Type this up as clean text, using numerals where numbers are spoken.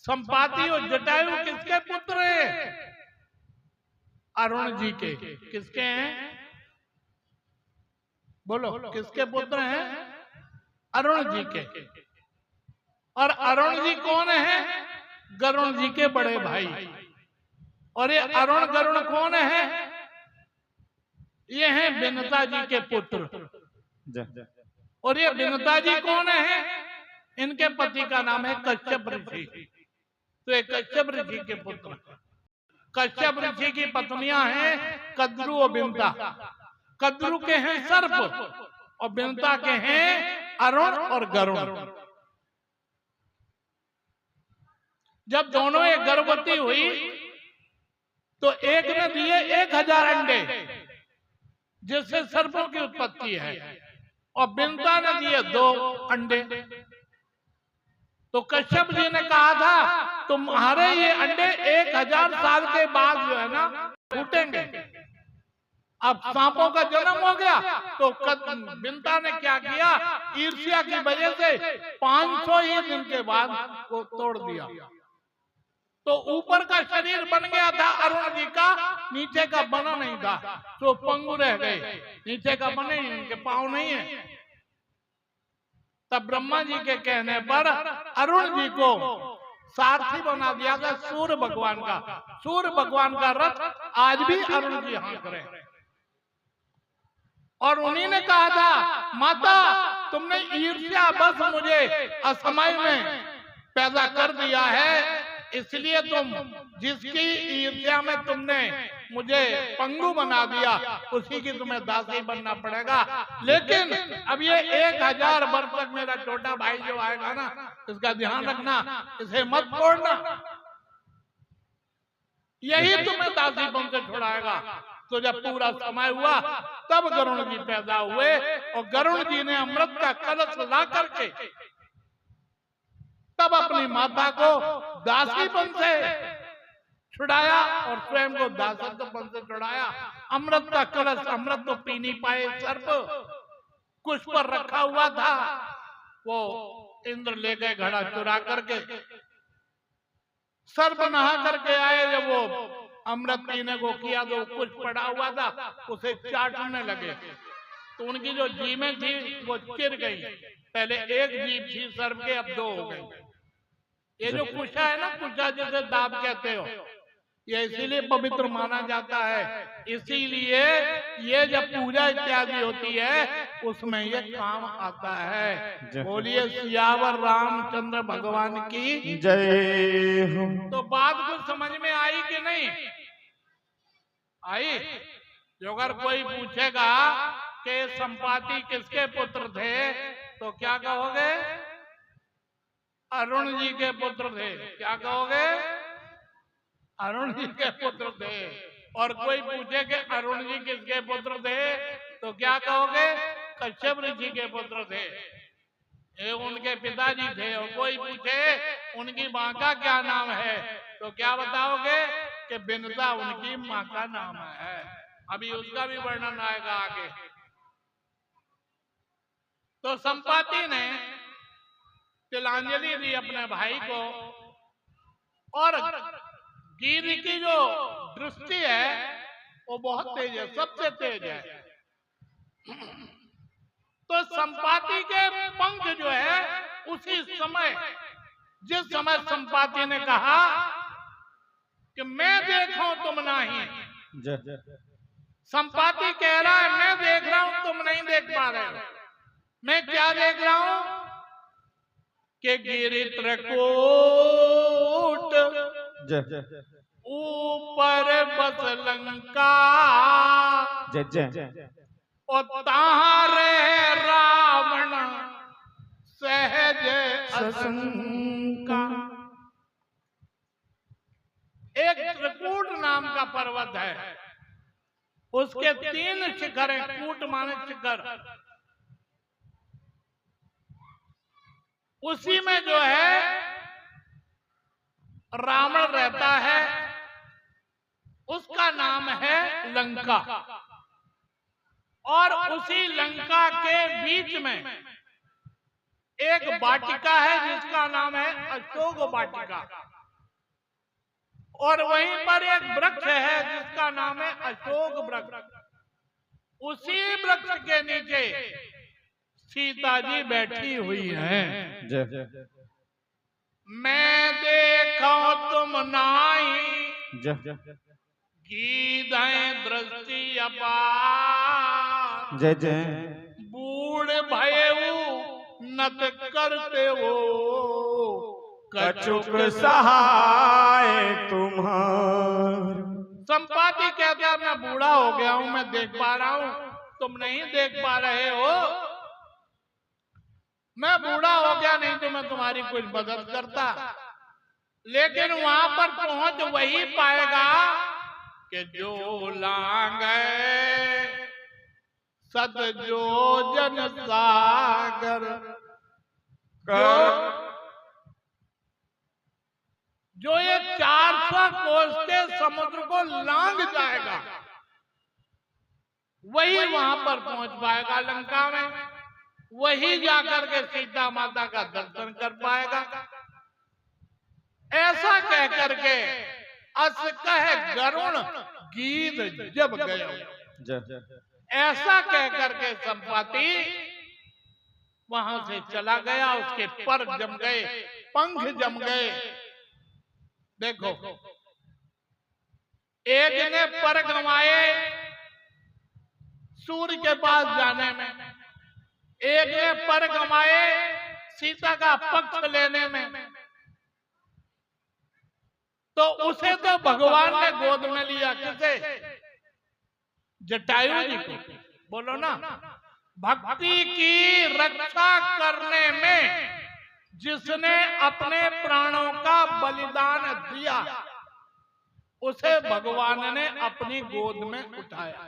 संपाति और जटायु किसके पुत्र हैं? अरुण जी के। किसके हैं? बोलो, किसके पुत्र हैं? अरुण जी के। और अरुण जी कौन है? गरुण जी के बड़े भाई। और ये अरुण गरुण कौन है? ये हैं विनता जी के पुत्र। और ये विनता जी कौन है? इनके पति का नाम है कश्यप ऋषि। तो ये कश्यप ऋषि के पुत्र। कश्यप ऋषि की पत्नियां हैं कद्रु और विनता। कद्रु के हैं सर्प और विनता के हैं अरुण और गरुण। जब दोनों एक गर्भवती हुई तो एक ने दिए 1000 अंडे, जिससे सर्पों की उत्पत्ति है, और विनता ने दिए 2 अंडे। तो कश्यप जी ने कहा था तुम्हारे ये अंडे 1000 साल के बाद जो है ना फूटेंगे। अब सांपों का जन्म हो गया तो विनता ने क्या किया, ईर्ष्या की वजह से 500 ही दिन के बाद वो तोड़ दिया। तो ऊपर का शरीर बन गया था अरुण जी का, नीचे का बना नहीं था, तो पंगु रह गए। नीचे का बने, इनके पांव नहीं है। तब ब्रह्मा जी के कहने पर अरुण जी को सारथी बना दिया गया सूर्य भगवान का। सूर्य भगवान का रथ आज भी अरुण जी हाँक रहे हैं। और उन्हीं ने कहा था माता तुमने ईर्ष्या बस मुझे असमय में पैदा कर दिया है, इसलिए तुम जिसकी ईर्ष्या में तुमने मुझे पंगु बना दिया उसी की तुम्हें दासी बनना पड़ेगा। लेकिन अब ये 1000 वर्ष तक मेरा छोटा भाई जो आएगा ना, इसका ध्यान रखना, इसे मत छोड़ना, यही तुम्हें दासी बन से छुड़ाएगा। तो जब पूरा समय हुआ तब गरुण जी पैदा हुए और गरुण जी ने अमृत का कलश ला करके तब अपनी माता को दासीपन से छुड़ाया और स्वयं को दासीपन से छुड़ाया। अमृत का कलश, अमृत तो पी नहीं पाए सर्प, कुछ पर रखा हुआ था, वो इंद्र ले गए घड़ा चुरा करके। सर्प नहा करके आए, जब वो अमृत पीने को किया तो कुछ पड़ा हुआ था, उसे चाटने लगे तो उनकी जो जीभें थी वो चिर गई। पहले एक जीभ थी सर्प के, अब 2 हो गई। ये जो कुशा है ना, कुशा जिसे दाब कहते हो, ये इसीलिए पवित्र माना जाता है। इसीलिए ये जब पूजा इत्यादि होती है उसमें ये काम आता है। बोलिए सियावर रामचंद्र भगवान की जय हो। तो बात कुछ समझ में आई कि नहीं आई? जो अगर कोई पूछेगा कि संपाति किसके पुत्र थे तो क्या कहोगे? अरुण जी के पुत्र थे। क्या कहोगे? अरुण जी के पुत्र थे। और कोई पूछे कि अरुण जी किसके पुत्र थे तो क्या कहोगे? कश्यप ऋषि के पुत्र थे, ये उनके पिताजी थे। और कोई पूछे उनकी माँ का क्या नाम है तो क्या बताओगे? कि विनता उनकी माँ का नाम है। अभी उसका भी वर्णन आएगा आगे। तो संपाति ने तिलांजलि दी अपने भाई को, और गिरी की जो दृष्टि है वो बहुत तेज है, सबसे तेज है। तो संपाति के पंख जो है उसी समय, जिस समय संपाति ने कहा कि मैं देखूं तुम नहीं, संपाति कह रहा है मैं देख रहा हूं तुम नहीं देख पा रहे हो। मैं क्या देख रहा हूं कि गिरि त्रिकूट ऊपर बस लंका, और तारे रावण सहज असंका। एक त्रिकूट नाम का पर्वत है, उसके 3 शिखर हैं। कूट माने शिखर। उसी में जो है रावण रहता है, उसका नाम है लंका। और उसी लंका के बीच में एक वाटिका है जिसका नाम है अशोक वाटिका। और वहीं पर एक वृक्ष है जिसका नाम है अशोक वृक्ष। उसी वृक्ष के नीचे सीता जी बैठी हुई हैं। मैं देखो तुम नाई गीधे दृष्टि अपार, जय जय बूढ़ भयऊ नत करते हो कछुक सहाय तुम्हार। संपाति कहता है मैं बूढ़ा हो गया हूं, मैं देख पा रहा हूं, तुम नहीं देख पा रहे हो। मैं बूढ़ा हो गया, नहीं तो मैं तुम्हारी कुछ मदद करता। लेकिन वहां पर पहुंच वही पाएगा कि जो लांग सत जो जन सागर, जो ये 400 कोस के समुद्र को लांग जाएगा, वही वहां पर पहुंच पाएगा लंका में, वही जाकर के सीता माता का दर्शन कर पाएगा। ऐसा कह करके अस कह गरुण गीत जब गए, ऐसा कह करके संपाति वहां से चला गया। उसके पर जम गए, पंख जम गए। देखो, एक ने पर गंवाए सूर्य के पास जाने में, एक ने पर गंवाए सीता का पक्ष लेने में। तो उसे तो भगवान ने गोद में लिया, किसे? जटायु जी को। बोलो ना, भक्ति की रक्षा करने में जिसने अपने प्राणों का बलिदान दिया, उसे भगवान ने अपनी गोद में उठाया।